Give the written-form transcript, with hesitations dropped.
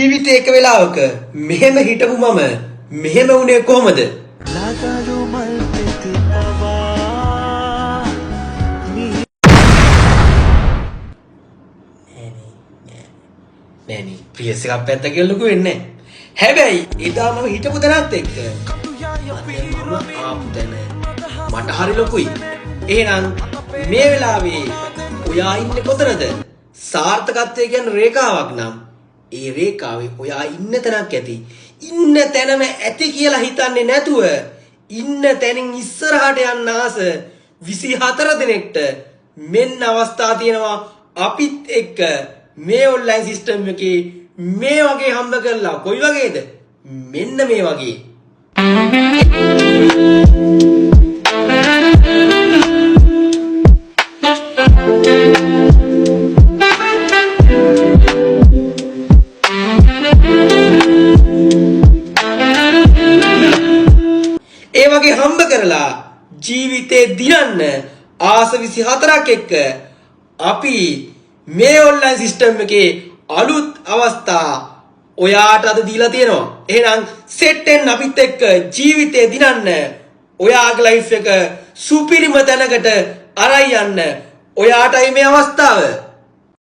ජීවිතේ එක වෙලාවක මෙහෙම හිටපු මම මෙහෙම වුණේ කොහමද? නෑනේ ප්‍රියස් එකක් පැත්ත කියලා ලොකු වෙන්නේ නැහැ. හැබැයි එදා මම හිටපු තැනත් එක්ක මම ආපු තැන මට හරි ලොකුයි. එහෙනම් මේ වෙලාවේ ඔයා ඉන්නේ කොතනද? සාර්ථකත්වය කියන්නේ රේඛාවක් නම් ඒ රේඛාවේ ඔයා ඉන්න තැනක් ඇති. ඉන්න තැනම ඇති කියලා හිතන්නේ නැතුව ඉන්න තැනින් ඉස්සරහට යන්න ආස 24 දිනෙකට මෙන්න අවස්ථා තියෙනවා අපිත් එක්ක මේ ඔන්ලයින් සිස්ටම් එකේ මේ වගේ හම්බ කරලා කොයි වගේද? මෙන්න මේ වගේ. ඒ වගේ හම්බ කරලා ජීවිතේ දිනන්න ආස 24ක් එක්ක අපි මේ ඔන්ලයින් සිස්ටම් එකේ අලුත් අවස්ථා ඔයාට අද දීලා තියෙනවා. එහෙනම් සෙට් වෙන්න අපිත් එක්ක ජීවිතේ දිනන්න ඔයාගේ ලයිෆ් එක සුපිරිම තැනකට අරයි යන්න ඔයාටයි මේ අවස්ථාව.